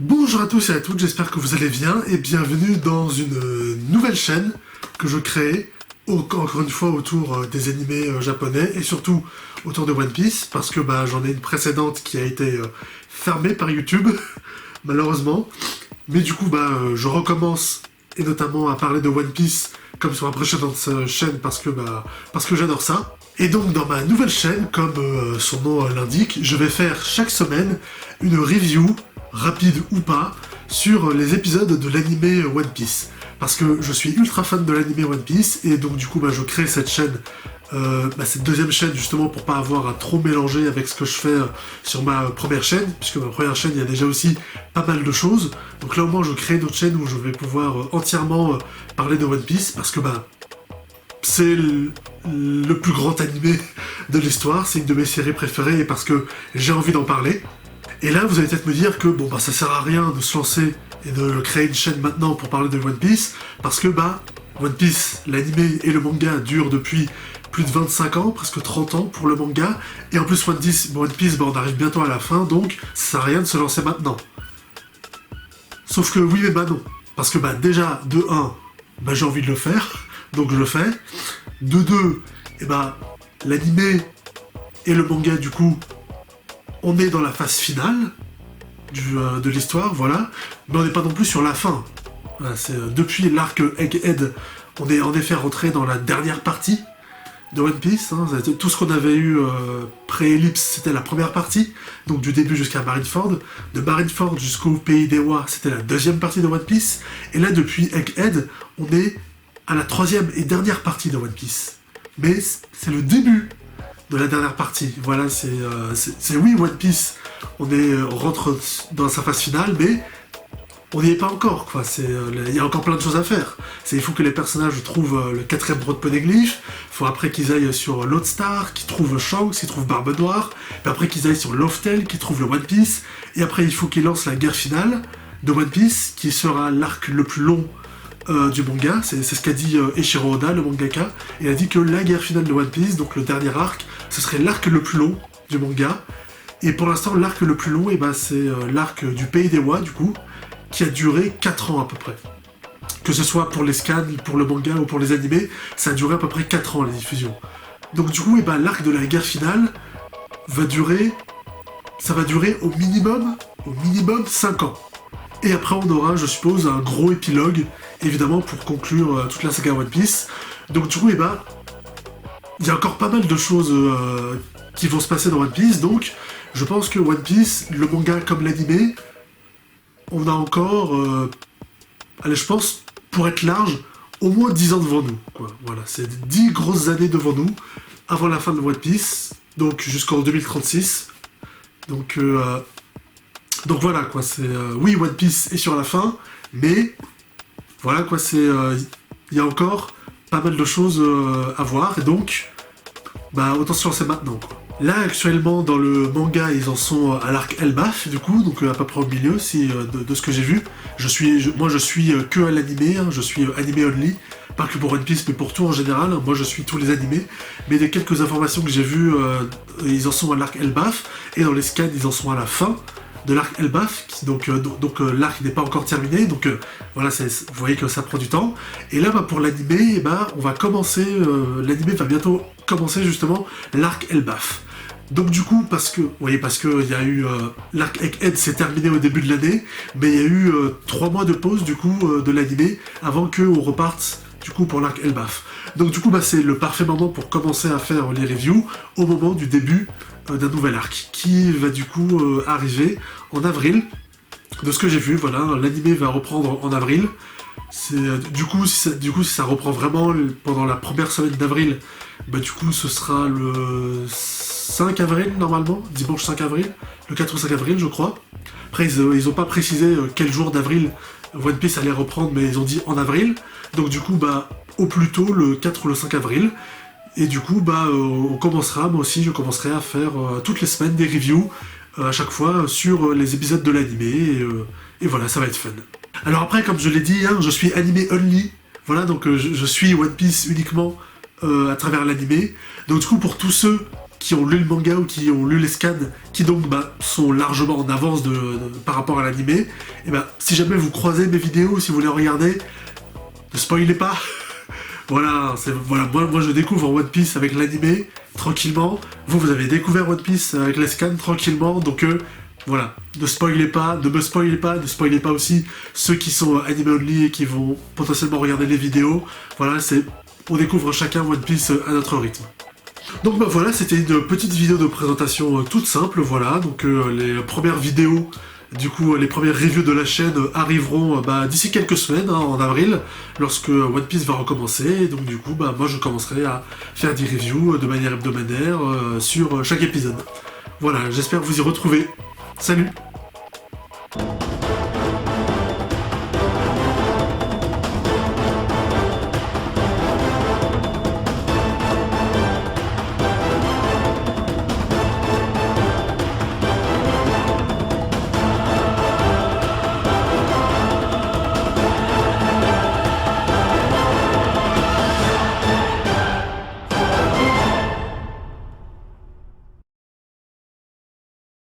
Bonjour à tous et à toutes, j'espère que vous allez bien et bienvenue dans une nouvelle chaîne que je crée, encore une fois autour des animés japonais et surtout autour de One Piece parce que j'en ai une précédente qui a été fermée par YouTube, malheureusement. Mais du coup je recommence et notamment à parler de One Piece comme sur ma précédente chaîne parce que j'adore ça. Et donc dans ma nouvelle chaîne, comme son nom l'indique, je vais faire chaque semaine une review, rapide ou pas, sur les épisodes de l'animé One Piece. Parce que je suis ultra fan de l'animé One Piece, et donc du coup je crée cette chaîne, cette deuxième chaîne justement pour pas avoir à trop mélanger avec ce que je fais sur ma première chaîne, puisque ma première chaîne il y a déjà aussi pas mal de choses. Donc là au moins je crée une autre chaîne où je vais pouvoir entièrement parler de One Piece, parce que c'est le plus grand animé de l'histoire, c'est une de mes séries préférées et parce que j'ai envie d'en parler. Et là, vous allez peut-être me dire que ça sert à rien de se lancer et de créer une chaîne maintenant pour parler de One Piece, parce que One Piece, l'animé et le manga durent depuis plus de 25 ans, presque 30 ans pour le manga, et en plus One Piece, on arrive bientôt à la fin, donc ça sert à rien de se lancer maintenant. Sauf que oui, mais non. Parce que déjà, de 1, j'ai envie de le faire, donc je le fais. De 2, l'animé et le manga, du coup, on est dans la phase finale de l'histoire, voilà, mais on n'est pas non plus sur la fin. Voilà, depuis l'arc Egghead, on est en effet rentré dans la dernière partie de One Piece. Tout ce qu'on avait eu pré-ellipse, c'était la première partie, donc du début jusqu'à Marineford. De Marineford jusqu'au Pays des Oies, c'était la deuxième partie de One Piece. Et là, depuis Egghead, on est à la troisième et dernière partie de One Piece. Mais c'est le début de la dernière partie. Voilà, c'est oui, One Piece, on rentre dans sa phase finale, mais on n'y est pas encore, quoi. Il y a encore plein de choses à faire. Il faut que les personnages trouvent le 4ème Broad Poneglyph, il faut après qu'ils aillent sur Lodestar, qu'ils trouvent Shanks, qu'ils trouvent Barbe Noire, puis après qu'ils aillent sur Loftel, qu'ils trouvent le One Piece, et après il faut qu'ils lancent la guerre finale de One Piece, qui sera l'arc le plus long du manga. C'est ce qu'a dit Eiichiro Oda, le mangaka. Il a dit que la guerre finale de One Piece, donc le dernier arc, ce serait l'arc le plus long du manga. Et pour l'instant, l'arc le plus long, c'est l'arc du Pays des Oies, du coup, qui a duré 4 ans à peu près. Que ce soit pour les scans, pour le manga ou pour les animés, ça a duré à peu près 4 ans, les diffusions. Donc du coup, l'arc de la guerre finale va durer au minimum 5 ans. Et après, on aura, je suppose, un gros épilogue, évidemment, pour conclure toute la saga One Piece. Donc du coup, il y a encore pas mal de choses qui vont se passer dans One Piece, donc je pense que One Piece, le manga comme l'animé, on a encore, je pense, pour être large, au moins 10 ans devant nous, quoi. Voilà, c'est 10 grosses années devant nous, avant la fin de One Piece, donc jusqu'en 2036. Donc voilà, quoi, oui, One Piece est sur la fin, mais voilà, quoi, il y a encore pas mal de choses à voir, et donc, autant se lancer maintenant, quoi. Là, actuellement, dans le manga, ils en sont à l'arc Elbaf, du coup, donc à peu près au milieu, de ce que j'ai vu. Moi, je suis que à l'animé, je suis animé only, pas que pour One Piece, mais pour tout en général. Moi, je suis tous les animés, mais des quelques informations que j'ai vues, ils en sont à l'arc Elbaf, et dans les scans, ils en sont à la fin de l'arc Elbaf, donc l'arc n'est pas encore terminé, donc voilà, vous voyez que ça prend du temps. Et là, pour l'animé, on va commencer, l'animé va bientôt commencer justement l'arc Elbaf. Donc du coup, parce que il y a eu l'arc Egghead s'est terminé au début de l'année, mais il y a eu 3 mois de pause du coup de l'animé avant qu'on reparte du coup pour l'arc Elbaf. Donc du coup, c'est le parfait moment pour commencer à faire les reviews au moment du début d'un nouvel arc qui va du coup arriver en avril. De ce que j'ai vu, voilà, l'animé va reprendre en avril. Du coup, si ça reprend vraiment pendant la première semaine d'avril, du coup ce sera le 5 avril normalement, dimanche 5 avril, le 4 ou 5 avril je crois. Après ils ont pas précisé quel jour d'avril One Piece allait reprendre, mais ils ont dit en avril. Donc du coup au plus tôt le 4 ou le 5 avril. Et du coup on commencera, moi aussi je commencerai à faire toutes les semaines des reviews à chaque fois sur les épisodes de l'animé, et voilà, ça va être fun. Alors après, comme je l'ai dit, je suis animé only, voilà, donc je suis One Piece uniquement à travers l'animé. Donc du coup, pour tous ceux qui ont lu le manga ou qui ont lu les scans, qui donc sont largement en avance par rapport à l'animé, et si jamais vous croisez mes vidéos, si vous les regardez, ne spoilez pas. Voilà, moi je découvre One Piece avec l'animé, tranquillement. Vous avez découvert One Piece avec les scans, tranquillement. Donc voilà, ne spoilez pas, ne me spoilez pas, ne spoilez pas aussi ceux qui sont anime only et qui vont potentiellement regarder les vidéos. Voilà, on découvre chacun One Piece à notre rythme. Donc voilà, c'était une petite vidéo de présentation toute simple, voilà. Donc les premières vidéos, du coup les premières reviews de la chaîne arriveront d'ici quelques semaines, en avril, lorsque One Piece va recommencer. Et donc du coup, moi je commencerai à faire des reviews de manière hebdomadaire sur chaque épisode. Voilà, j'espère vous y retrouver. Salut!